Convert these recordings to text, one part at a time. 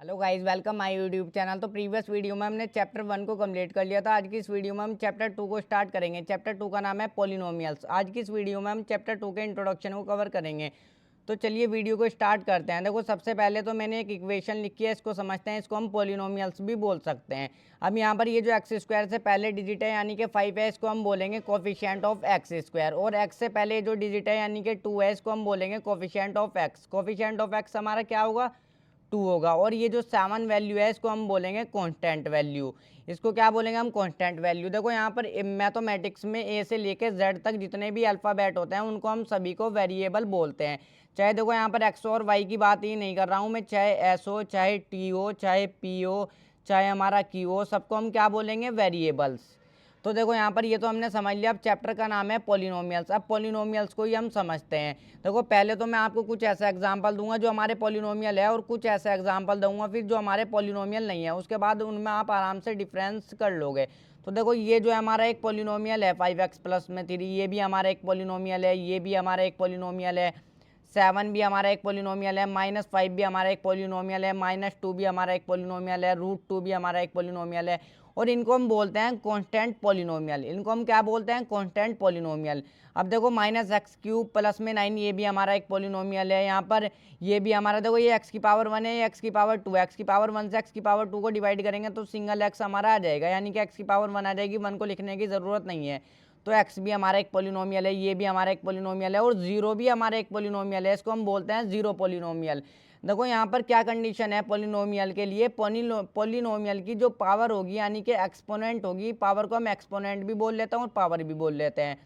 Hello guys, welcome my YouTube channel. तो previous video में हमने चैप्टर 1 को कंप्लीट कर लिया था। आज की इस वीडियो में हम चैप्टर 2 को स्टार्ट करेंगे। चैप्टर 2 का नाम है पॉलिनोमियल्स। आज की इस वीडियो में हम चैप्टर 2 के इंट्रोडक्शन को कवर करेंगे। तो चलिए वीडियो को स्टार्ट करते हैं। देखो, सबसे पहले तो मैंने एक इक्वेशन लिखी है, इसको समझते हैं। इसको हम पॉलिनोमियल्स भी बोल सकते हैं। अब यहाँ पर ये जो एक्स स्क्वायर से पहले डिजिट है यानी कि 5 है, इसको हम बोलेंगे कोफिशिएंट ऑफ एक्स स्क्वायर। और एक्स से पहले जो डिजिट है यानी कि 2 है, इसको हम बोलेंगे coefficient of x. Coefficient of x हमारा क्या होगा? 2 होगा। और ये जो 7 वैल्यू है, इसको हम बोलेंगे कांस्टेंट वैल्यू। इसको क्या बोलेंगे हम? Constant value. देखो यहाँ पर मैथमेटिक्स में ए से लेके जेड तक जितने भी अल्फ़ाबेट होते हैं उनको हम सभी को वेरिएबल बोलते हैं। चाहे देखो यहाँ पर एक्स और वाई की बात ही नहीं कर रहा हूँ मैं, चाहे एस हो, चाहे टी हो, चाहे पी हो, चाहे हमारा क्यू हो, सबको हम क्या बोलेंगे? वेरिएबल्स। तो देखो यहाँ पर ये तो हमने समझ लिया। अब चैप्टर का नाम है पॉलिनोमियल्स। अब पॉलिनोमियल्स को ही हम समझते हैं। देखो, पहले तो मैं आपको कुछ ऐसा एग्जांपल दूंगा जो हमारे पॉलिनोमियल है, और कुछ ऐसा एग्जांपल दूंगा फिर जो हमारे पॉलिनोमियल नहीं है। उसके बाद उनमें आप आराम से डिफरेंस कर लोगे। तो देखो, ये जो है हमारा एक पॉलिनोमियल है 5x+3, ये भी हमारा एक पॉलिनोमियल है, ये भी हमारा एक पॉलिनोमियल है, 7 भी हमारा एक पॉलिनोमियल है, -5 भी हमारा एक पॉलिनोमियल है, -2 भी हमारा एक पॉलिनोमियल है, √2 भी हमारा एक पॉलिनोमियल है। और इनको हम बोलते हैं कांस्टेंट पॉलिनोमियल। इनको हम क्या बोलते हैं? Constant polynomial. अब देखो, -x³ प्लस में 9, ये भी हमारा एक पॉलिनोमियल है। यहाँ पर ये भी हमारा, देखो ये x⁻1 है, ये x⁻2 है। x⁻1 से x⁻2 को डिवाइड करेंगे तो सिंगल x हमारा आ जाएगा, यानी कि x⁻1 आ जाएगी, 1 को लिखने की ज़रूरत नहीं है। तो x भी हमारा एक पॉलिनोमियल है, ये भी हमारा एक पॉलिनोमियल है, और 0 भी हमारा एक पॉलिनोमियल है। इसको हम बोलते हैं जीरो पॉलिनोमियल। देखो यहाँ पर क्या कंडीशन है पॉलिनोमियल के लिए? पॉलिनोमियल की जो पावर होगी यानी कि एक्सपोनेंट होगी, पावर को हम एक्सपोनेंट भी बोल लेते हैं और पावर भी बोल लेते हैं।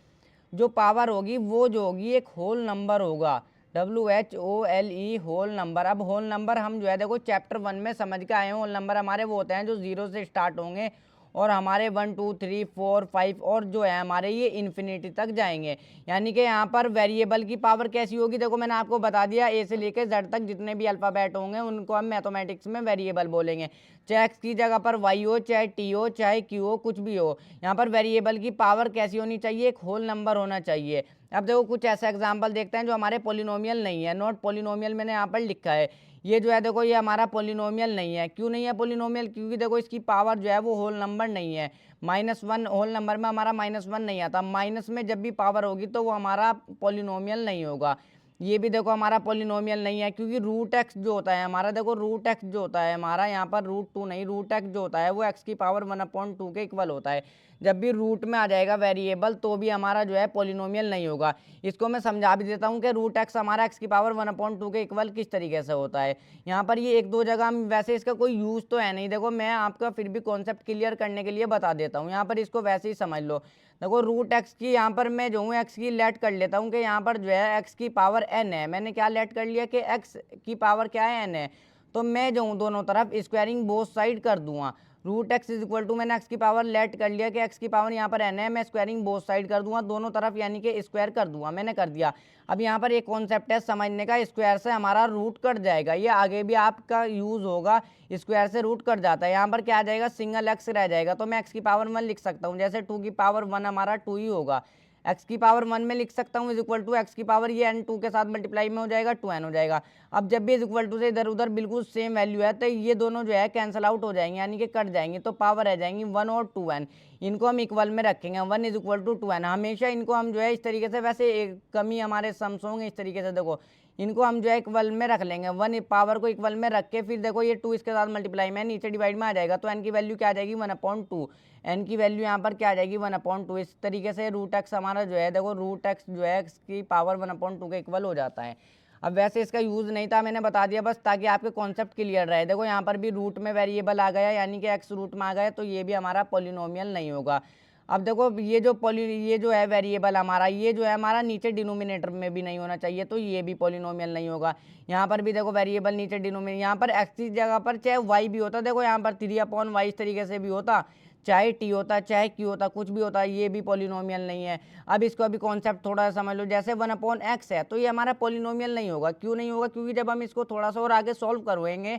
जो पावर होगी वो जो होगी एक होल नंबर होगा, WHOLE, होल नंबर। अब होल नंबर हम जो है देखो चैप्टर 1 में समझ के आए हैं। होल नंबर हमारे वो होते हैं जो 0 से स्टार्ट होंगे और हमारे 1 2 3 4 5 और जो है हमारे ये इन्फिनिटी तक जाएंगे। यानी कि यहाँ पर वेरिएबल की पावर कैसी होगी? देखो, मैंने आपको बता दिया, ए से लेकर जेड तक जितने भी अल्फ़ाबेट होंगे उनको हम मैथमेटिक्स में वेरिएबल बोलेंगे। चाहे एक्स की जगह पर वाई हो, चाहे टी हो, चाहे क्यू हो, कुछ भी हो। यहाँ पर वेरिएबल की पावर कैसी होनी चाहिए? एक होल नंबर होना चाहिए। अब देखो, कुछ ऐसा एग्जाम्पल देखते हैं जो हमारे पॉलिनोमियल नहीं है। नॉट पॉलिनोमियल मैंने यहाँ पर लिखा है। ये जो है देखो, ये हमारा पॉलिनोमियल नहीं है। क्यों नहीं है पॉलिनोमियल? क्योंकि देखो इसकी पावर जो है वो होल नंबर नहीं है। -1 होल नंबर में हमारा -1 नहीं आता। माइनस में जब भी पावर होगी तो वो हमारा पॉलिनोमियल नहीं होगा। ये भी देखो हमारा पॉलिनोमियल नहीं है, क्योंकि √x जो होता है हमारा, देखो √x जो होता है हमारा, यहाँ पर √2 नहीं, √x जो होता है वो x⁻1/2 के इक्वल होता है। जब भी रूट में आ जाएगा वेरिएबल तो भी हमारा जो है पॉलिनोमियल नहीं होगा। इसको मैं समझा भी देता हूँ कि √x हमारा x⁻1/2 के इक्वल किस तरीके से होता है। यहाँ पर ये एक दो जगह हम, वैसे इसका कोई यूज़ तो है नहीं। देखो, मैं आपका फिर भी कॉन्सेप्ट क्लियर करने के लिए बता देता हूँ। यहाँ पर इसको वैसे ही समझ लो। देखो, √x की यहाँ पर मैं जो हूँ x की लेट कर लेता हूँ कि यहाँ पर जो है x की पावर n है। मैंने क्या लेट कर लिया कि x की पावर क्या है? n है। तो मैं जो हूँ दोनों तरफ स्क्वायरिंग बोथ साइड कर दूंगा। √x = मैंने x की पावर लेट कर लिया कि x की पावर यहाँ पर n है, मैं स्क्वायरिंग बोथ साइड कर दूंगा दोनों तरफ, यानी कि स्क्वायर कर दूंगा। मैंने कर दिया। अब यहाँ पर एक कॉन्सेप्ट है समझने का, स्क्वायर से हमारा रूट कट जाएगा। ये आगे भी आपका यूज होगा। स्क्वायर से रूट कट जाता है। यहाँ पर क्या आ जाएगा? सिंगल x रह जाएगा। तो मैं x की पावर 1 लिख सकता हूँ, जैसे 2 की पावर 1 हमारा 2 ही होगा। x की पावर 1 में लिख सकता हूँ = x की पावर, ये n 2 के साथ मल्टीप्लाई में हो जाएगा, 2n हो जाएगा। अब जब भी = से इधर उधर बिल्कुल सेम वैल्यू है तो ये दोनों जो है कैंसिल आउट हो जाएंगे, यानी कि कट जाएंगे। तो पावर रह जाएंगी 1 और 2n। इनको हम इक्वल में रखेंगे, 1 = 2n। हमेशा इनको हम जो है इस तरीके से, वैसे एक कमी हमारे सम्स होंगे इस तरीके से, देखो इनको हम जो है इक्वल में रख लेंगे। 1 पावर को इक्वल में रख के फिर देखो ये 2 इसके साथ मल्टीप्लाई में नीचे डिवाइड में आ जाएगा। तो n की वैल्यू क्या आ जाएगी? 1/2। n की वैल्यू यहाँ पर क्या आ जाएगी? 1/2। इस तरीके से √x हमारा जो है देखो, √x जो है x की पावर 1/2 के इक्वल हो जाता है। अब वैसे इसका यूज़ नहीं था, मैंने बता दिया बस ताकि आपके कॉन्सेप्ट क्लियर रहे। देखो यहाँ पर भी रूट में वेरिएबल आ गया, यानी कि x रूट में आ गया, तो ये भी हमारा पॉलिनोमियल नहीं होगा। अब देखो, ये जो है वेरिएबल हमारा, ये जो है हमारा नीचे डिनोमिनेटर में भी नहीं होना चाहिए, तो ये भी पॉलिनोमियल नहीं होगा। यहाँ पर भी देखो वेरिएबल नीचे डिनोमिनेटर, यहाँ पर x की जगह पर चाहे y भी होता, देखो यहाँ पर 3/y इस तरीके से भी होता, चाहे t होता, चाहे q होता, कुछ भी होता, ये भी पॉलिनोमियल नहीं है। अब इसको अभी कॉन्सेप्ट थोड़ा समझ लो, जैसे 1/x है तो ये हमारा पॉलिनोमियल नहीं होगा। क्यों नहीं होगा? क्योंकि जब हम इसको थोड़ा सा और आगे सॉल्व करवाएंगे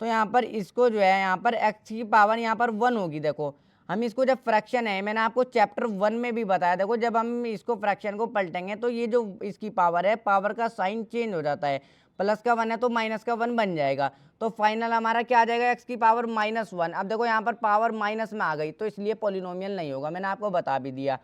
तो यहाँ पर इसको जो है यहाँ पर x की पावर यहाँ पर 1 होगी। देखो, हम इसको जब फ्रैक्शन है, मैंने आपको चैप्टर 1 में भी बताया, देखो जब हम इसको फ्रैक्शन को पलटेंगे तो ये जो इसकी पावर है, पावर का साइन चेंज हो जाता है। प्लस का 1 है तो माइनस का 1 बन जाएगा। तो फाइनल हमारा क्या आ जाएगा, x की पावर -1। अब देखो यहाँ पर पावर माइनस में आ गई तो इसलिए पॉलिनोमियल नहीं होगा, मैंने आपको बता भी दिया।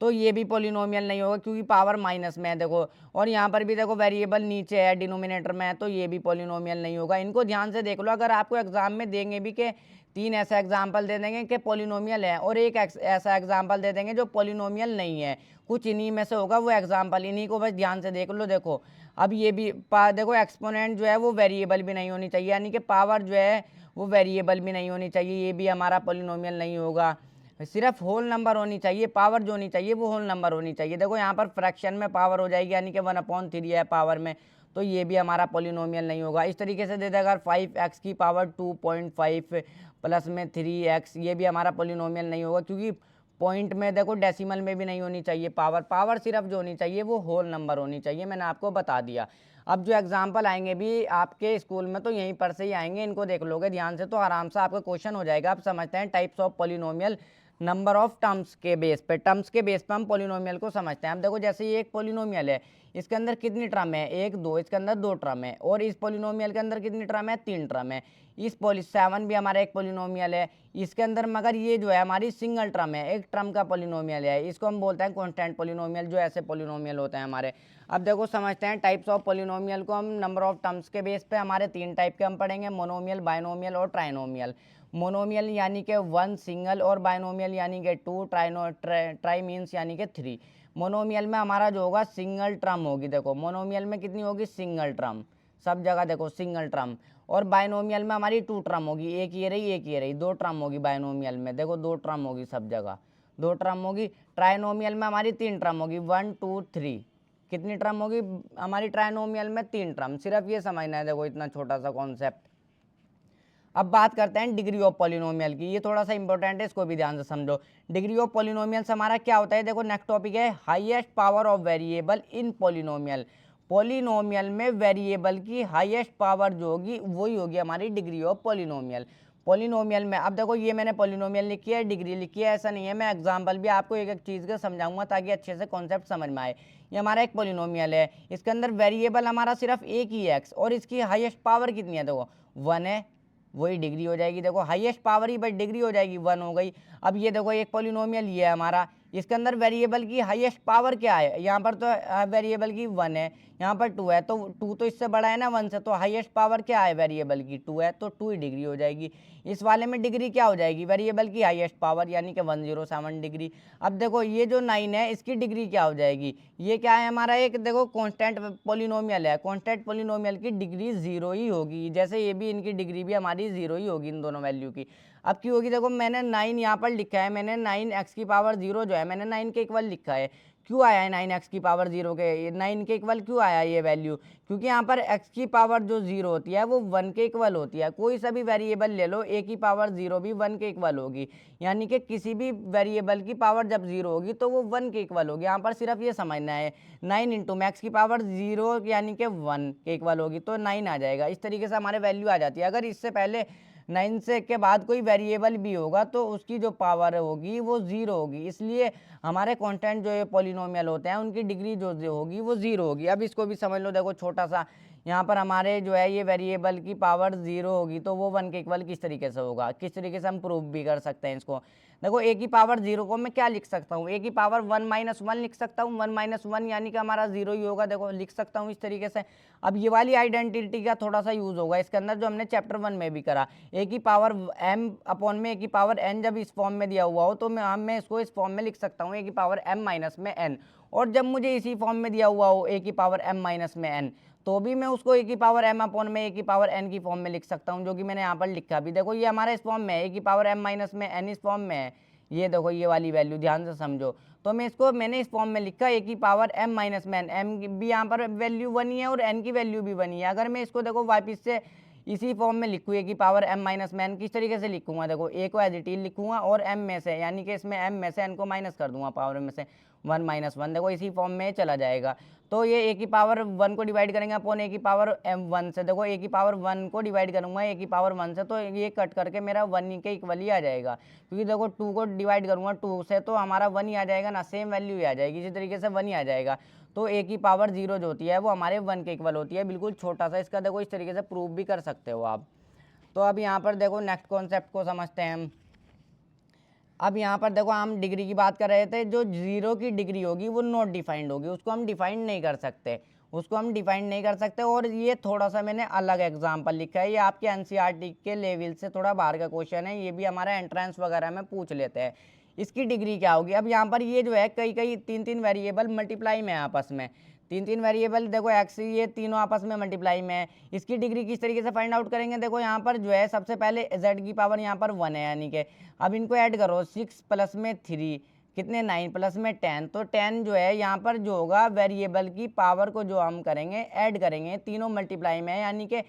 तो ये भी पॉलिनोमियल नहीं होगा क्योंकि पावर माइनस में है देखो। और यहाँ पर भी देखो वेरिएबल नीचे है, डिनोमिनेटर में है, तो ये भी पॉलिनोमियल नहीं होगा। इनको ध्यान से देख लो, अगर आपको एग्जाम में देंगे भी कि 3 ऐसा एग्जाम्पल दे देंगे कि पॉलिनोमियल है और एक ऐसा एग्जाम्पल दे देंगे जो पॉलिनोमियल नहीं है, कुछ इन्हीं में से होगा वो एग्जाम्पल, इन्हीं को बस ध्यान से देख लो। देखो अब ये भी देखो एक्सपोनेंट जो है वो वेरिएबल भी नहीं होनी चाहिए, यानी कि पावर जो है वो वेरिएबल भी नहीं होनी चाहिए, ये भी हमारा पॉलिनोमियल नहीं होगा। सिर्फ होल नंबर होनी चाहिए, पावर जो होनी चाहिए वो होल नंबर होनी चाहिए। देखो यहाँ पर फ्रैक्शन में पावर हो जाएगी, यानी कि 1/3 है पावर में, तो ये भी हमारा पॉलिनोमियल नहीं होगा। इस तरीके से दे देगा अगर 5x की पावर 2.5 प्लस में 3x, ये भी हमारा पॉलिनोमियल नहीं होगा क्योंकि पॉइंट में देखो डेसिमल में भी नहीं होनी चाहिए पावर सिर्फ जो होनी चाहिए वो होल नंबर होनी चाहिए, मैंने आपको बता दिया। अब जो एग्जाम्पल आएंगे भी आपके स्कूल में तो यहीं पर से ही आएंगे, इनको देख लोगे ध्यान से तो आराम से आपका क्वेश्चन हो जाएगा। आप समझते हैं types of polynomial number of terms के बेस पे, टर्म्स के बेस पे हम पॉलिनोमियल को समझते हैं। अब देखो जैसे ये एक पॉलिनोमियल है, इसके अंदर कितनी टर्म है, 1 2, इसके अंदर 2 टर्म है, और इस पॉलिनोमियल के अंदर कितनी टर्म है, 3 टर्म है। इस 7 भी हमारा एक पॉलिनोमियल है, इसके अंदर मगर ये जो है हमारी सिंगल टर्म है, एक टर्म का पॉलिनोमियल है, इसको हम बोलते हैं कांस्टेंट पॉलिनोमियल, जो ऐसे पॉलिनोमियल होते हैं हमारे। अब देखो समझते हैं टाइप्स ऑफ पॉलिनोमियल को हम नंबर ऑफ टर्म्स के बेस पे, हमारे 3 टाइप के हम पढ़ेंगे, मोनोमियल, बाइनोमियल और ट्राइनोमियल। मोनोमियल यानी कि 1 सिंगल, और बाइनोमियल यानी कि 2, ट्राई मीन्स यानी कि 3। मोनोमियल में हमारा जो होगा सिंगल टर्म होगी, देखो मोनोमियल में कितनी होगी, सिंगल टर्म, सब जगह देखो सिंगल टर्म। और बाइनोमियल में हमारी 2 टर्म होगी, एक ये रही एक ये रही, 2 टर्म होगी बाइनोमियल में, देखो 2 टर्म होगी सब जगह, 2 टर्म होगी। ट्राइनोमियल में हमारी 3 टर्म होगी, 1 2 3, कितनी टर्म होगी हमारी ट्राइनोमियल में, 3 टर्म। सिर्फ ये समझना है, देखो इतना छोटा सा कॉन्सेप्ट। अब बात करते हैं डिग्री ऑफ पॉलिनोमियल की, ये थोड़ा सा इंपॉर्टेंट है, इसको भी ध्यान से समझो। डिग्री ऑफ पॉलिनोमियल से हमारा क्या होता है, देखो नेक्स्ट टॉपिक है highest power of variable in polynomial. Polynomial में वेरिएबल की हाईएस्ट पावर जो होगी वही होगी हमारी डिग्री ऑफ पॉलिनोमियल। पॉलिनोमियल में अब देखो ये मैंने पॉलिनोमियल लिखी है, डिग्री लिखी है, ऐसा नहीं है, मैं एग्जाम्पल भी आपको एक एक चीज़ का समझाऊंगा ताकि अच्छे से कॉन्सेप्ट समझ में आए। ये हमारा एक पॉलिनोमियल है, इसके अंदर वेरिएबल हमारा सिर्फ एक ही है x, और इसकी हाईएस्ट पावर कितनी है, देखो 1 है, वही डिग्री हो जाएगी। देखो highest power he but degree हो जाएगी, 1 हो गई। अब ये देखो एक पॉलिनोमियल ये है हमारा, इसके अंदर वेरिएबल की हाईएस्ट पावर क्या है, यहाँ पर तो वेरिएबल की 1 है, यहाँ पर 2 है, तो 2 तो इससे बड़ा है ना 1 से, तो हाईएस्ट पावर क्या है वेरिएबल की, 2 है, तो 2 ही डिग्री हो जाएगी। इस वाले में डिग्री क्या हो जाएगी, वेरिएबल की हाईएस्ट पावर यानी कि 107 डिग्री। अब देखो ये जो 9 है इसकी डिग्री क्या हो जाएगी, ये क्या है हमारा एक देखो कांस्टेंट पॉलिनोमियल है, कांस्टेंट पॉलिनोमियल की डिग्री 0 ही होगी, जैसे ये भी इनकी डिग्री भी हमारी 0 ही होगी इन दोनों वैल्यू की। अब क्यों होगी, देखो मैंने 9 यहाँ पर लिखा है, मैंने 9x की पावर 0 जो है मैंने 9 के इक्वल लिखा है। क्यों आया है 9x की पावर 0 के 9 के इक्वल क्यों आया ये वैल्यू, क्योंकि यहाँ पर x की पावर जो 0 होती है वो 1 के इक्वल होती है। कोई सा भी वेरिएबल ले लो, a की पावर 0 भी 1 के इक्वल होगी, यानी कि किसी भी वेरिएबल की पावर जब 0 होगी तो वो 1 के इक्वल होगी। यहाँ पर सिर्फ ये समझना है 9 इंटू मैक्स की पावर 0 यानी कि 1 के इक्वल होगी, तो 9 आ जाएगा। इस तरीके से हमारे वैल्यू आ जाती है। अगर इससे पहले 9 से के बाद कोई वेरिएबल भी होगा तो उसकी जो पावर होगी वो 0 होगी, इसलिए हमारे कांस्टेंट जो ये पॉलिनोमियल होते हैं उनकी डिग्री जो होगी वो 0 होगी। अब इसको भी समझ लो, देखो छोटा सा यहाँ पर हमारे जो है ये वेरिएबल की पावर 0 होगी तो वो 1 के इक्वल किस तरीके से होगा, किस तरीके से हम प्रूव भी कर सकते हैं इसको। देखो a की पावर 0 को मैं क्या लिख सकता हूँ, a की पावर 1 - 1 लिख सकता हूँ, 1 - 1 यानी कि हमारा 0 ही होगा, देखो लिख सकता हूँ इस तरीके से। अब ये वाली आइडेंटिटी का थोड़ा सा यूज होगा इसके अंदर जो हमने चैप्टर 1 में भी करा, a की पावर m अपॉन में a की पावर n जब इस फॉर्म में दिया हुआ हो तो मैं इसको इस फॉर्म में लिख सकता हूँ a की पावर m माइनस में n, और जब मुझे इसी फॉर्म में दिया हुआ हो a की पावर m माइनस में n तो भी मैं उसको a की पावर m अपॉन में a की पावर n की फॉर्म में लिख सकता हूँ, जो कि मैंने यहाँ पर लिखा भी। देखो ये हमारा इस फॉर्म में है, a की पावर m माइनस में n इस फॉर्म में है, ये देखो ये वाली वैल्यू ध्यान से समझो। तो मैं इसको मैंने इस फॉर्म में लिखा a की पावर m माइनस में n, m भी यहाँ पर वैल्यू 1 ही है और n की वैल्यू भी 1 ही है। अगर मैं इसको देखो वापस से इसी फॉर्म में लिखूँ a की पावर m माइनस में n, किस तरीके से लिखूंगा, देखो a को एज इट इज लिखूंगा और m में से यानी कि इसमें m में से n को माइनस कर दूंगा पावर में से 1 - 1, देखो इसी फॉर्म में चला जाएगा। तो ये a की पावर 1 को डिवाइड करेंगे अपॉन a की पावर m1 से, देखो a की पावर 1 को डिवाइड करूंगा a की पावर 1 से तो ये कट करके मेरा 1 के इक्वल ही आ जाएगा, क्योंकि देखो 2 को डिवाइड करूंगा 2 से तो हमारा 1 ही आ जाएगा ना, सेम वैल्यू ही आ जाएगी, इसी तरीके से 1 ही आ जाएगा। तो a की पावर 0 जो होती है वो हमारे 1 के इक्वल होती है, बिल्कुल छोटा सा। इसका देखो इस तरीके से प्रूव भी कर सकते हो आप। तो अब यहाँ पर देखो नेक्स्ट कॉन्सेप्ट को समझते हैं हम। अब यहाँ पर देखो हम डिग्री की बात कर रहे थे, जो 0 की डिग्री होगी वो नॉट डिफाइंड होगी, उसको हम डिफाइंड नहीं कर सकते, और ये थोड़ा सा मैंने अलग एग्जाम्पल लिखा है, ये आपके एनसीईआरटी के लेवल से थोड़ा बाहर का क्वेश्चन है, ये भी हमारा एंट्रेंस वगैरह में पूछ लेते हैं। इसकी डिग्री क्या होगी? अब यहाँ पर ये जो है कई 3 वेरिएबल मल्टीप्लाई में आपस में, 3 वेरिएबल देखो एक्स, ये तीनों आपस में मल्टीप्लाई में है। इसकी डिग्री किस तरीके से फाइंड आउट करेंगे? देखो यहाँ पर जो है सबसे पहले z की पावर यहाँ पर 1 है, यानी कि अब इनको ऐड करो, 6 प्लस में 3 कितने 9 प्लस में 10, तो 10 जो है यहाँ पर जो होगा वेरिएबल की पावर को जो हम करेंगे ऐड करेंगे, तीनों मल्टीप्लाई में है, यानी कि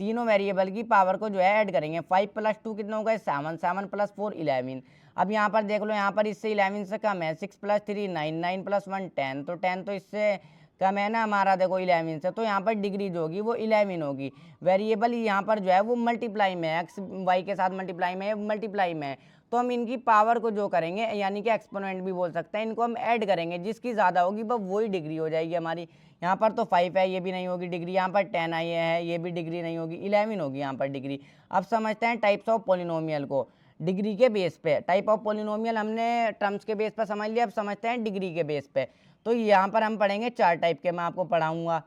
तीनों वेरिएबल की पावर को जो है ऐड करेंगे। 5 प्लस 2 कितना होगा? 7, 7 प्लस 4 11। अब यहाँ पर देख लो, यहाँ पर इससे 11 से कम है, 6 प्लस 3 9, 9 प्लस 1 10, तो 10 तो इससे कम है ना हमारा, देखो 11 से, तो यहाँ पर डिग्री जो होगी वो 11 होगी। वेरिएबल यहाँ पर जो है वो मल्टीप्लाई में है, एक्स वाई के साथ मल्टीप्लाई में है, तो हम इनकी पावर को जो करेंगे, यानी कि एक्सपोनेंट भी बोल सकते हैं, इनको हम ऐड करेंगे, जिसकी ज़्यादा होगी वही डिग्री हो जाएगी हमारी। यहाँ पर तो 5 है, ये भी नहीं होगी डिग्री, यहाँ पर 10 आई है, ये भी डिग्री नहीं होगी, 11 होगी यहाँ पर डिग्री। अब समझते हैं टाइप्स ऑफ पॉलिनोमियल को डिग्री के बेस पे। टाइप ऑफ पॉलिनोमियल हमने टर्म्स के बेस पर समझ लिया, अब समझते हैं डिग्री के बेस पे। तो यहाँ पर हम पढ़ेंगे 4 टाइप के, मैं आपको पढ़ाऊंगा।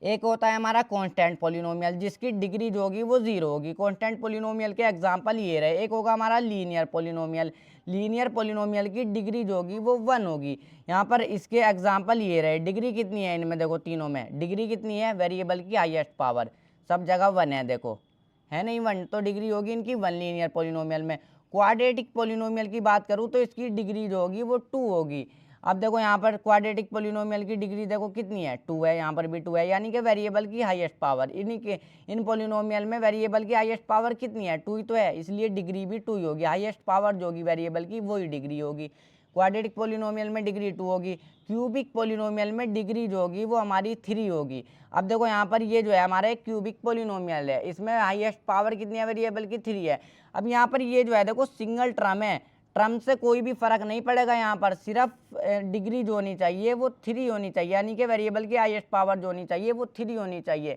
एक होता है हमारा कांस्टेंट पॉलिनोमियल, जिसकी डिग्री जो होगी वो 0 होगी। कांस्टेंट पॉलिनोमियल के एग्जांपल ये रहे। एक होगा हमारा लीनियर पॉलिनोमियल की डिग्री जो होगी वो 1 होगी। यहाँ पर इसके एग्जांपल ये रहे। डिग्री कितनी है इनमें? देखो तीनों में डिग्री कितनी है? वेरिएबल की हाईएस्ट पावर, सब जगह 1 है, देखो है नहीं 1, तो डिग्री होगी इनकी 1 लीनियर पॉलिनोमियल में। क्वाड्रेटिक पॉलिनोमियल की बात करूँ तो इसकी डिग्री जो होगी वो 2 होगी। अब देखो यहाँ पर क्वाड्रेटिक पॉलिनोमियल की डिग्री देखो कितनी है? 2 है, यहाँ पर भी 2 है, यानी कि वेरिएबल की हाईएस्ट पावर, इन पॉलिनोमियल में वेरिएबल की हाईएस्ट पावर कितनी है? 2 ही तो है, इसलिए डिग्री भी 2 ही होगी। हाईएस्ट पावर जो होगी वेरिएबल की वही डिग्री होगी। क्वाड्रेटिक पॉलिनोमियल में डिग्री 2 होगी। क्यूबिक पॉलिनोमियल में डिग्री जो होगी वो हमारी 3 होगी। अब देखो यहाँ पर ये जो है हमारा एक क्यूबिक पॉलिनोमियल है, इसमें हाईएस्ट पावर कितनी है? वेरिएबल की 3 है। अब यहाँ पर ये जो है देखो सिंगल टर्म है, टर्म से कोई भी फर्क नहीं पड़ेगा, यहाँ पर सिर्फ डिग्री जो होनी चाहिए वो 3 होनी चाहिए, यानी कि वेरिएबल की हाईएस्ट पावर जो होनी चाहिए वो 3 होनी चाहिए।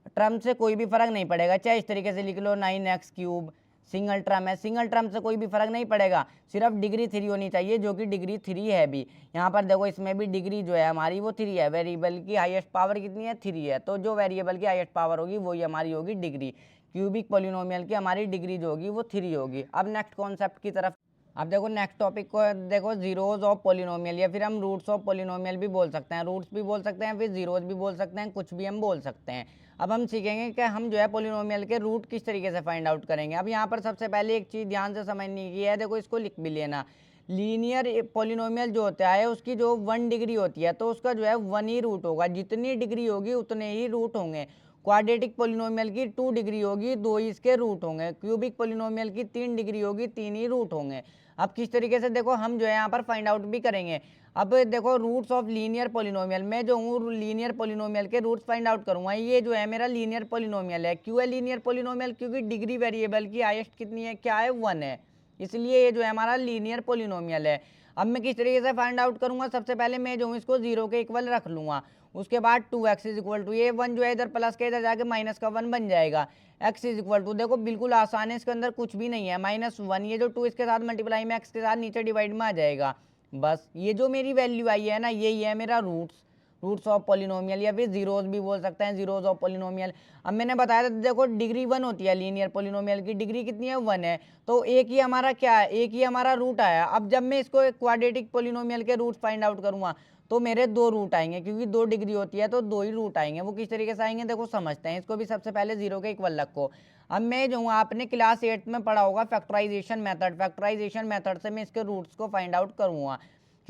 टर्म से कोई भी फर्क नहीं पड़ेगा, चाहे इस तरीके से लिख लो 9x3, सिंगल टर्म है, सिंगल टर्म से कोई भी फर्क नहीं पड़ेगा, सिर्फ डिग्री 3 होनी चाहिए, जो कि डिग्री 3 है भी। यहाँ पर देखो इसमें भी डिग्री जो है हमारी वो 3 है, वेरिएबल की हाईएस्ट पावर कितनी है? 3 है, तो जो वेरिएबल की हाईएस्ट पावर होगी वही हमारी होगी डिग्री। क्यूबिक पॉलिनोमियल की हमारी डिग्री जो होगी वो 3 होगी। अब नेक्स्ट कॉन्सेप्ट की तरफ। अब देखो नेक्स्ट टॉपिक को देखो, जीरोज ऑफ पॉलिनोमियल, या फिर हम रूट्स ऑफ पॉलिनोमियल भी बोल सकते हैं, रूट्स भी बोल सकते हैं, फिर जीरोज भी बोल सकते हैं, कुछ भी हम बोल सकते हैं। अब हम सीखेंगे कि हम जो है पॉलिनोमियल के रूट किस तरीके से फाइंड आउट करेंगे। अब यहाँ पर सबसे पहले एक चीज़ ध्यान से समझने की है, देखो इसको लिख भी लेना। लीनियर पॉलिनोमियल जो होता है उसकी जो 1 डिग्री होती है, तो उसका जो है 1 ही रूट होगा, जितनी डिग्री होगी उतने ही रूट होंगे। क्वाड्रेटिक पॉलिनोमियल की 2 डिग्री होगी, 2 ही इसके रूट होंगे। क्यूबिक पॉलिनोमियल की 3 डिग्री होगी, 3 ही रूट होंगे। अब किस तरीके से देखो हम जो है यहाँ पर फाइंड आउट भी करेंगे। अब देखो रूट्स ऑफ लीनियर पॉलिनोमियल, मैं जो हूँ लीनियर पॉलिनोमियल के रूट्स फाइंड आउट करूँगा। ये जो है मेरा लीनियर पॉलिनोमियल है। क्यों है लीनियर पॉलिनोमियल? क्योंकि डिग्री वेरिएबल की हाईएस्ट कितनी है? क्या है? 1 है, इसलिए ये जो है हमारा लीनियर पॉलिनोमियल है। अब मैं किस तरीके से फाइंड आउट करूँगा? सबसे पहले मैं जो हूँ इसको 0 के इक्वल रख लूँगा, उसके बाद 2x इज इक्वल टू, ये 1 जो है इधर प्लस के इधर जाके माइनस का 1 बन जाएगा। x इज इक्वल टू, देखो बिल्कुल आसान है, इसके अंदर कुछ भी नहीं है, -1, ये जो 2 इसके साथ मल्टीप्लाई में x के साथ नीचे डिवाइड में आ जाएगा। बस ये जो मेरी वैल्यू आई है ना, यही है मेरा रूट्स ऑफ पॉलिनोमियल, या फिर जीरोज भी बोल सकते हैं, जीरोज ऑफ पॉलिनोमियल। अब मैंने बताया था देखो डिग्री 1 होती है लीनियर पॉलिनोमियल की, डिग्री कितनी है? 1 है, तो एक ही हमारा क्या है? एक ही हमारा रूट आया। अब जब मैं इसको क्वाड्रेटिक पॉलिनोमियल के रूट फाइंड आउट करूंगा तो मेरे 2 रूट आएंगे, क्योंकि 2 डिग्री होती है तो 2 ही रूट आएंगे। वो किस तरीके से आएंगे देखो समझते हैं। इसको भी सबसे पहले 0 के इक्वल रखो। अब मैं जो हूँ, आपने क्लास 8 में पढ़ा होगा फैक्टराइजेशन मेथड से मैं इसके रूट्स को फाइंड आउट करूँगा।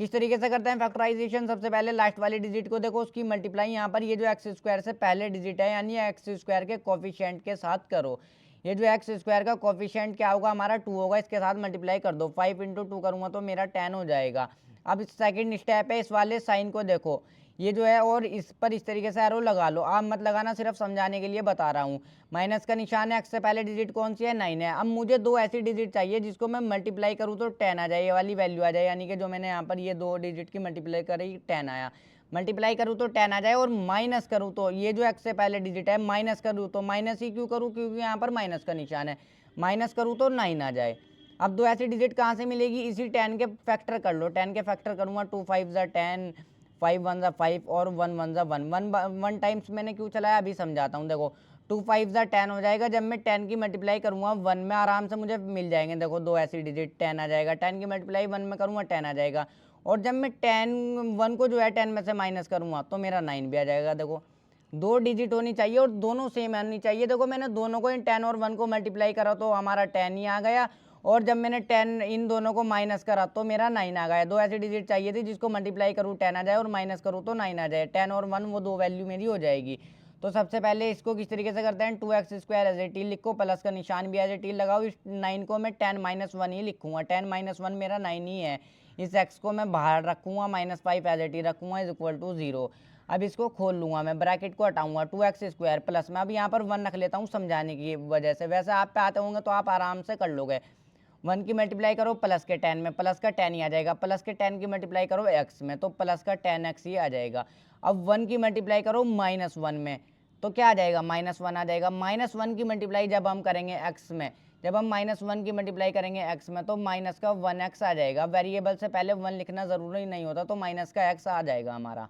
किस तरीके से करते हैं फैक्टराइजेशन? सबसे पहले लास्ट वाली डिजिट को देखो, उसकी मल्टीप्लाई यहाँ पर ये जो एक्स स्क्वायर से पहले डिजिट है, यानी एक्स स्क्वायर के कोफिशिएंट के साथ करो। ये जो एक्स स्क्वायर का कोफिशिएंट क्या होगा? हमारा 2 होगा, इसके साथ मल्टीप्लाई कर दो। 5 × 2 करूँगा तो मेरा 10 हो जाएगा। अब सेकंड स्टेप है, इस वाले साइन को देखो, ये जो है और इस पर इस तरीके से एरो लगा लो। आप मत लगाना, सिर्फ समझाने के लिए बता रहा हूँ। माइनस का निशान है, एक्स से पहले डिजिट कौन सी है? 9 है। अब मुझे 2 ऐसी डिजिट चाहिए जिसको मैं मल्टीप्लाई करूँ तो 10 आ जाए, ये वाली वैल्यू आ जाए, यानी कि जो मैंने यहाँ पर ये 2 डिजिट की मल्टीप्लाई करी 10 आया। मल्टीप्लाई करूँ तो 10 आ जाए और माइनस करूँ तो ये जो x से पहले डिजिट है माइनस करूँ तो माइनस ही क्यों करूँ, क्योंकि यहाँ पर माइनस का निशान है, माइनस करूँ तो 9 आ जाए। अब दो ऐसी डिजिट कहाँ से मिलेगी, इसी 10 के फैक्टर कर लो, 10 के फैक्टर करूँगा 2 5 ज़ा 10, 5 1 ज़ा 5 और 1 1 ज़ा 1, 1 टाइम्स मैंने क्यों चलाया अभी समझाता हूँ। देखो 2 5 ज़ा 10 हो जाएगा, जब मैं 10 की मल्टीप्लाई करूँगा 1 में आराम से मुझे मिल जाएंगे। देखो दो ऐसी डिजिट 10 आ जाएगा, 10 की मल्टीप्लाई 1 में करूँगा 10 आ जाएगा, और जब मैं 1 को जो है 10 में से माइनस करूँगा तो मेरा 9 भी आ जाएगा। देखो दो डिजिट होनी चाहिए और दोनों सेम आनी चाहिए। देखो मैंने दोनों को इन 10 और 1 को मल्टीप्लाई करा तो हमारा 10 ही आ गया, और जब मैंने 10 इन दोनों को माइनस करा तो मेरा 9 आ गया। दो ऐसी डिजिट चाहिए थी जिसको मल्टीप्लाई करूँ 10 आ जाए और माइनस करूँ तो 9 आ जाए। 10 और 1 वो दो वैल्यू मेरी हो जाएगी। तो सबसे पहले इसको किस तरीके से करते हैं, 2x² एज ए टी लिखो, प्लस का निशान भी एज ए टी लगाओ, इस 9 को मैं 10 - 1 ही लिखूंगा, 10 - 1 मेरा 9 ही है। इस x को मैं बाहर रखूंगा, -5 एज ए टी रखूंगा इज इक्वल टू 0। अब इसको खोल लूंगा, मैं ब्रैकेट को हटाऊंगा, 2x² प्लस में अब यहाँ पर 1 रख लेता हूँ समझाने की वजह से, वैसे आप पे आते होंगे तो आप आराम से कर लोगे। 1 की मल्टीप्लाई करो प्लस के 10 में, प्लस का 10 ही आ जाएगा, प्लस के 10 की मल्टीप्लाई करो x में तो प्लस का 10x ही आ जाएगा। अब 1 की मल्टीप्लाई करो -1 में तो क्या आ जाएगा, -1 आ जाएगा। -1 की मल्टीप्लाई जब हम करेंगे x में, जब हम -1 की मल्टीप्लाई करेंगे x में तो माइनस का 1x आ जाएगा। वेरिएबल से पहले 1 लिखना ज़रूरी नहीं होता, तो माइनस का x आ जाएगा हमारा,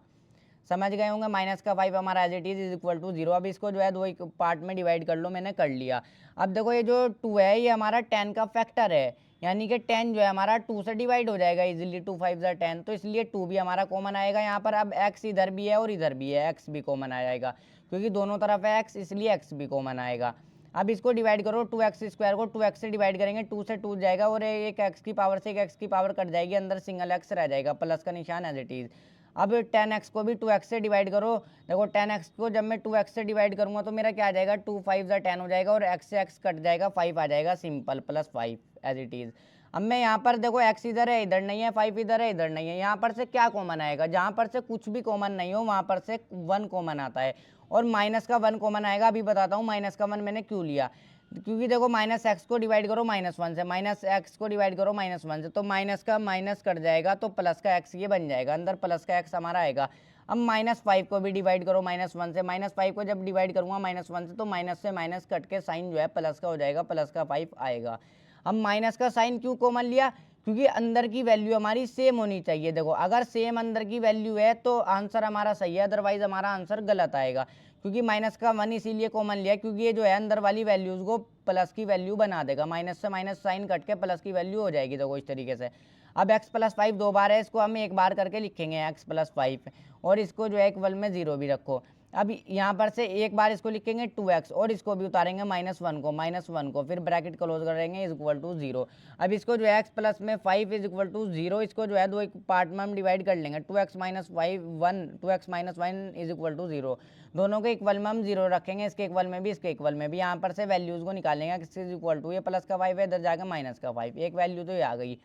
समझ गए होंगे। माइनस का 5 हमारा as it is equal to 0। अब इसको जो है दो एक पार्ट में डिवाइड कर लो, मैंने कर लिया। अब देखो ये जो 2 है ये हमारा 10 का फैक्टर है, यानी कि 10 जो है हमारा 2 से डिवाइड हो जाएगा इजीली, 2 5 ज़ा 10, तो इसलिए 2 भी हमारा कॉमन आएगा यहाँ पर। अब x इधर भी है और इधर भी है, x भी कॉमन आ जाएगा क्योंकि दोनों तरफ है x, इसलिए x भी कॉमन आएगा। अब इसको डिवाइड करो, 2x² को 2x से डिवाइड करेंगे, 2 से 2 जाएगा और एक x की पावर से एक x की पावर कट जाएगी, अंदर सिंगल x रह जाएगा, प्लस का निशान एज इट इज। अब 10x को भी 2x से डिवाइड करो, देखो 10x को जब मैं 2x से डिवाइड करूंगा तो मेरा क्या आ जाएगा, 2 5 ज़ा 10 हो जाएगा और x से x कट जाएगा, 5 आ जाएगा सिंपल, +5 एज इट इज। अब मैं यहाँ पर देखो x इधर है इधर नहीं है, 5 इधर है इधर नहीं है, यहाँ पर से क्या कॉमन आएगा, जहाँ पर से कुछ भी कॉमन नहीं हो वहाँ पर से 1 कॉमन आता है, और माइनस का 1 कॉमन आएगा। अभी बताता हूँ माइनस का 1 मैंने क्यों लिया, क्योंकि देखो -x को डिवाइड करो -1 से, -x को डिवाइड करो -1 से तो माइनस का माइनस कट जाएगा तो प्लस का x ये बन जाएगा, अंदर प्लस का x हमारा आएगा। अब -5 को भी डिवाइड करो -1 से, -5 को जब डिवाइड करूंगा -1 से तो माइनस से माइनस कट के साइन जो है प्लस का हो जाएगा, प्लस का 5 आएगा। अब माइनस का साइन क्यों कॉमन लिया, क्योंकि अंदर की वैल्यू हमारी सेम होनी चाहिए। देखो अगर सेम अंदर की वैल्यू है तो आंसर हमारा सही है, अदरवाइज हमारा आंसर गलत आएगा। क्योंकि माइनस का 1 इसीलिए कॉमन लिया क्योंकि ये जो है अंदर वाली वैल्यूज को प्लस की वैल्यू बना देगा, माइनस से माइनस साइन कट के प्लस की वैल्यू हो जाएगी। देखो इस तरीके से। अब x + 5 दो बार है, इसको हम एक बार करके लिखेंगे x + 5, और इसको जो है इक्वल में 0 भी रखो। अब यहाँ पर से एक बार इसको लिखेंगे 2x और इसको भी उतारेंगे -1 को, फिर ब्रैकेट क्लोज करेंगे इज इक्वल टू 0। अब इसको जो है x प्लस में 5 इज इक्वल टू 0, इसको जो है दो एक पार्ट में हम डिवाइड कर लेंगे, 2x - 1 इज इक्वल टू 0। दोनों के इक्वल में हम 0 रखेंगे, इसके इक्वल में भी इसके इक्वल में भी। यहाँ पर से वैल्यूज को निकालेंगे, x इज इक्वल टू ये प्लस का 5 है, इधर जाकर माइनस का 5, एक वैल्यू तो ये आ गई,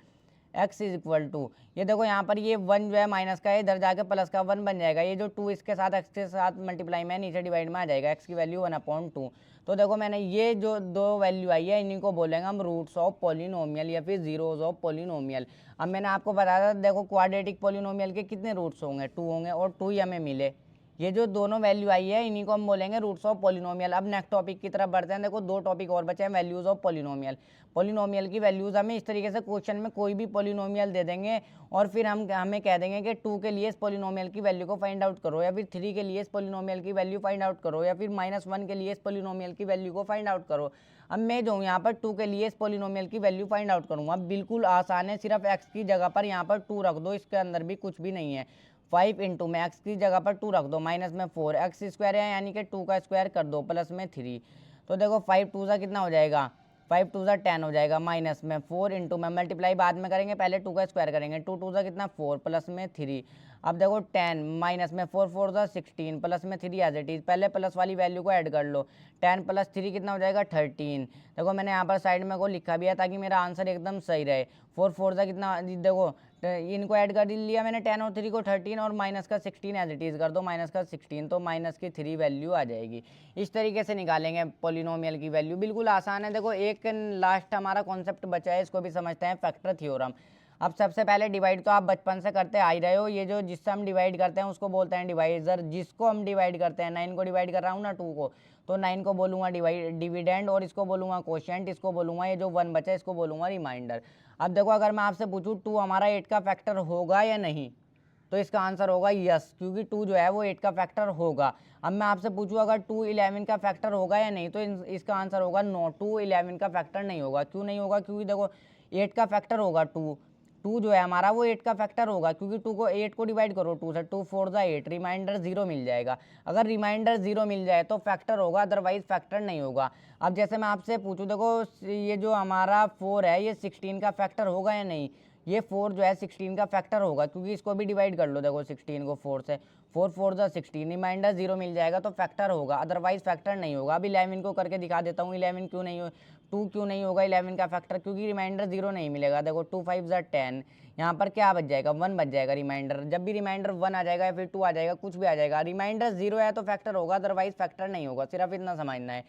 x इज इक्वल टू ये देखो यहाँ पर ये 1 जो है माइनस का है, इधर जाके प्लस का 1 बन जाएगा, ये जो 2 इसके साथ x के साथ मल्टीप्लाई में नीचे डिवाइड में आ जाएगा, x की वैल्यू 1/2। तो देखो मैंने ये जो दो वैल्यू आई है इन्हीं को बोलेंगे हम रूट्स ऑफ पॉलिनोमियल या फिर जीरोज ऑफ पॉलिनोमियल। अब मैंने आपको बताया था देखो क्वाड्रेटिक पॉलिनोमियल के कितने रूट्स होंगे, 2 होंगे, और 2 ही हमें मिले। ये जो दोनों वैल्यू आई है इन्हीं को हम बोलेंगे रूट्स ऑफ पॉलिनोमियल। अब नेक्स्ट टॉपिक की तरफ बढ़ते हैं। देखो दो टॉपिक और बचे हैं, वैल्यूज ऑफ पॉलिनोमियल। पॉलिनोमियल की वैल्यूज हमें इस तरीके से क्वेश्चन में कोई भी पॉलिनोमियल दे देंगे और फिर हमें कह देंगे कि 2 के लिए इस पॉलिनोमियल की वैल्यू को फाइंड आउट करो, या फिर 3 के लिए इस पॉलिनोमियल की वैल्यू फाइंड आउट करो, या फिर -1 के लिए इस पॉलिनोमियल की वैल्यू को फाइंड आउट करो। अब मैं जो हूँ यहाँ पर 2 के लिए इस पॉलिनोमियल की वैल्यू फाइंड आउट करूँगा। बिल्कुल आसान है, सिर्फ x की जगह पर यहाँ पर 2 रख दो, इसके अंदर भी कुछ भी नहीं है। 5 इंटू में x की जगह पर 2 रख दो, माइनस में 4, x² है यानी कि 2 का स्क्वायर कर दो, प्लस में 3। तो देखो 5 2 सा कितना हो जाएगा, 5 2 सा 10 हो जाएगा, माइनस में 4 इंटू में मल्टीप्लाई बाद में करेंगे, पहले 2 का स्क्वायर करेंगे, 2 2 सा कितना 4, प्लस में 3। अब देखो 10 माइनस में 4 4 सा 16, प्लस में 3 एज इट इज। पहले प्लस वाली वैल्यू को ऐड कर लो, 10 + 3 कितना हो जाएगा 13। देखो मैंने यहाँ पर साइड में को लिखा भी है ताकि मेरा आंसर एकदम सही रहे। 4 4 सा कितना, देखो इनको ऐड कर लिया मैंने 10 और 3 को 13, और माइनस का 16 एज इट इज कर दो, माइनस का 16, तो माइनस की 3 वैल्यू आ जाएगी। इस तरीके से निकालेंगे पॉलिनोमियल की वैल्यू, बिल्कुल आसान है। देखो एक लास्ट हमारा कॉन्सेप्ट बचा है, इसको भी समझते हैं, फैक्टर थ्योरम। अब सबसे पहले डिवाइड तो आप बचपन से करते आ ही रहे हो, ये जो जिससे हम डिवाइड करते हैं उसको बोलते हैं डिवाइजर। जिसको हम डिवाइड करते हैं, 9 को डिवाइड कर रहा हूँ ना 2 को, तो 9 को बोलूँगा डिविडेंड, और इसको बोलूँगा कोशेंट, इसको बोलूँगा ये जो 1 बचा इसको बोलूँगा रिमाइंडर। अब देखो अगर मैं आपसे पूछूँ 2 हमारा 8 का फैक्टर होगा या नहीं, तो इसका आंसर होगा यस, क्योंकि 2 जो है वो 8 का फैक्टर होगा। अब मैं आपसे पूछूँ अगर 2 11 का फैक्टर होगा या नहीं, तो इसका आंसर होगा नो, 2 11 का फैक्टर नहीं होगा। क्यों नहीं होगा? क्योंकि देखो 8 का फैक्टर होगा 2, 2 जो है हमारा वो 8 का फैक्टर होगा, क्योंकि 2 को 8 को डिवाइड करो 2 से, 2 4 8, रिमाइंडर 0 मिल जाएगा। अगर रिमाइंडर 0 मिल जाए तो फैक्टर होगा, अदरवाइज फैक्टर नहीं होगा। अब जैसे मैं आपसे पूछूँ, देखो ये जो हमारा 4 है ये 16 का फैक्टर होगा या नहीं, ये 4 जो है 16 का फैक्टर होगा, क्योंकि इसको भी डिवाइड कर लो, देखो 16 को 4 से, 4 4 16, रिमाइंडर 0 मिल जाएगा तो फैक्टर होगा, अदरवाइज फैक्टर नहीं होगा। अब 11 को करके दिखा देता हूँ, 11 क्यों नहीं हो, 2 क्यों नहीं होगा 11 का फैक्टर, क्योंकि रिमाइंडर 0 नहीं मिलेगा। देखो 2 5 10, यहाँ पर क्या बच जाएगा, 1 बच जाएगा रिमाइंडर। जब भी रिमाइंडर 1 आ जाएगा या फिर 2 आ जाएगा, कुछ भी आ जाएगा, रिमाइंडर 0 है तो फैक्टर होगा, अदरवाइज फैक्टर नहीं होगा, सिर्फ इतना समझना है।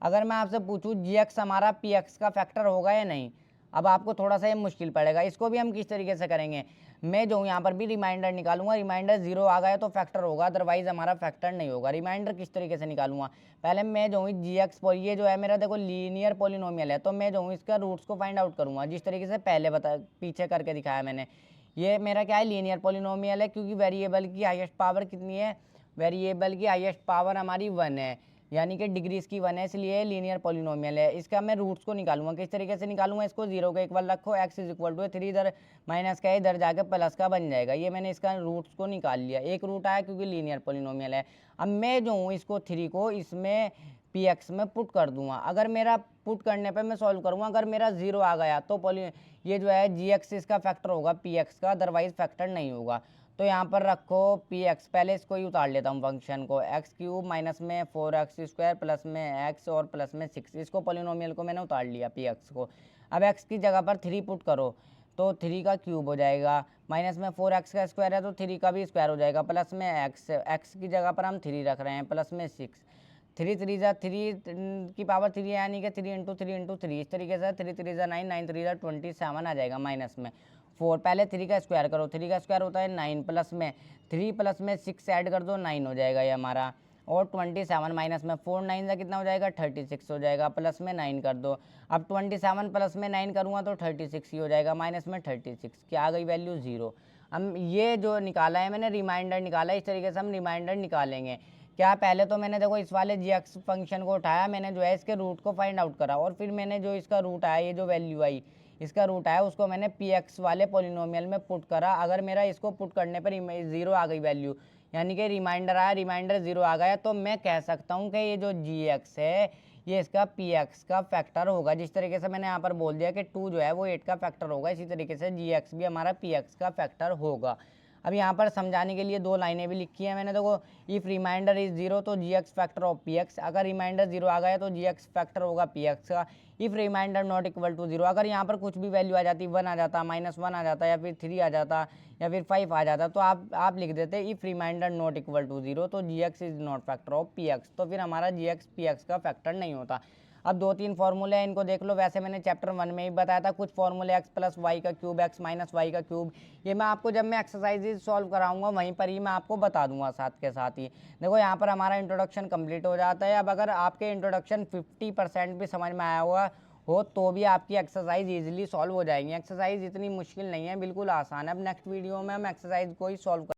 अगर मैं आपसे पूछूँ GX हमारा PX का फैक्टर होगा या नहीं, अब आपको थोड़ा सा ये मुश्किल पड़ेगा। इसको भी हम किस तरीके से करेंगे, मैं जो हूँ यहाँ पर भी रिमाइंडर निकालूंगा, रिमाइंडर 0 आ गया तो फैक्टर होगा, अदरवाइज हमारा फैक्टर नहीं होगा। रिमाइंडर किस तरीके से निकालूंगा, पहले मैं जो हूँ GX ये जो है मेरा देखो लीनियर पॉलिनोमियल है, तो मैं जो हूँ इसका रूट्स को फाइंड आउट करूँगा, जिस तरीके से पहले पीछे करके दिखाया मैंने। ये मेरा क्या है, लीनियर पॉलिनोमियल है, क्योंकि वेरिएबल की हाईएस्ट पावर कितनी है, वेरिएबल की हाईएस्ट पावर हमारी 1 है, यानी कि डिग्री इसकी 1 है, इसलिए लीनियर पॉलिनोमियल है। इसका मैं रूट्स को निकालूंगा, किस तरीके से निकालूंगा, इसको 0 के इक्वल रखो, x इज इक्वल टू 3 इधर माइनस का है, इधर जाकर प्लस का बन जाएगा। ये मैंने इसका रूट्स को निकाल लिया, एक रूट आया क्योंकि लीनियर पॉलिनोमियल है। अब मैं जो हूँ इसको 3 को इसमें px में पुट कर दूंगा। अगर मेरा पुट करने पे मैं सॉल्व करूँगा, अगर मेरा 0 आ गया तो ये जो है gx इसका फैक्टर होगा px का, अदरवाइज फैक्टर नहीं होगा। तो यहाँ पर रखो px, पहले इसको ही उतार लेता हूँ फंक्शन को, एक्स क्यूब माइनस में 4x स्क्वायर प्लस में x और प्लस में 6, इसको पॉलिनोमियल को मैंने उतार लिया px को। अब x की जगह पर 3 पुट करो तो 3 का क्यूब हो जाएगा, माइनस में 4x का स्क्वायर है तो 3 का भी स्क्वायर हो जाएगा, प्लस में x की जगह पर हम 3 रख रहे हैं, प्लस में 6, 3 3 की पावर 3 यानी कि 3 इंटू 3 इंटू 3, इस तरीके से 3 3 9, 9 3 27 आ जाएगा, माइनस में 4, पहले 3 का स्क्वायर करो, 3 का स्क्वायर होता है 9, प्लस में 3 प्लस में 6 ऐड कर दो 9 हो जाएगा ये हमारा, और 27 माइनस में 4 9 का कितना हो जाएगा 36 हो जाएगा, प्लस में 9 कर दो। अब 27 प्लस में 9 करूँगा तो 36 ही हो जाएगा, माइनस में 36, क्या आ गई वैल्यू 0। हम ये जो निकाला है मैंने रिमाइंडर निकाला है, इस तरीके से हम रिमाइंडर निकालेंगे। क्या, पहले तो मैंने देखो इस वाले GX फंक्शन को उठाया, मैंने जो है इसके रूट को फाइंड आउट करा, और फिर मैंने जो इसका रूट आया, ये जो वैल्यू आई इसका रूट आया, उसको मैंने PX वाले पॉलिनोमियल में पुट करा। अगर मेरा इसको पुट करने पर 0 आ गई वैल्यू, यानी कि रिमाइंडर आया, रिमाइंडर 0 आ गया, तो मैं कह सकता हूँ कि ये जो GX है ये इसका PX का फैक्टर होगा। जिस तरीके से मैंने यहाँ पर बोल दिया कि 2 जो है वो 8 का फैक्टर होगा, इसी तरीके से GX भी हमारा PX का फैक्टर होगा। अब यहाँ पर समझाने के लिए 2 लाइनें भी लिखी है मैंने, देखो इफ़ रिमाइंडर इज 0 तो GX फैक्टर ऑफ PX, अगर रिमाइंडर 0 आ गया तो GX फैक्टर होगा PX का। If remainder not equal to 0, अगर यहाँ पर कुछ भी वैल्यू आ जाती, 1 आ जाता, -1 आ जाता, या फिर 3 आ जाता, या फिर 5 आ जाता, तो आप लिख देते if remainder not equal to 0 तो GX is not factor of PX, तो फिर हमारा GX PX का फैक्टर नहीं होता। अब 2-3 फॉर्मूले हैं, इनको देख लो। वैसे मैंने चैप्टर 1 में ही बताया था कुछ फॉर्मूले, x प्लस वाई का क्यूब, x माइनस वाई का क्यूब, ये मैं आपको जब मैं एक्सरसाइजेज सॉल्व कराऊंगा वहीं पर ही मैं आपको बता दूंगा साथ के साथ ही। देखो यहाँ पर हमारा इंट्रोडक्शन कंप्लीट हो जाता है। अब अगर आपके इंट्रोडक्शन 50% भी समझ में आया हुआ हो तो भी आपकी एक्सरसाइज ईजिली सॉल्व हो जाएंगी। एक्सरसाइज इतनी मुश्किल नहीं है, बिल्कुल आसान है। अब नेक्स्ट वीडियो में हम एक्सरसाइज को ही सॉल्व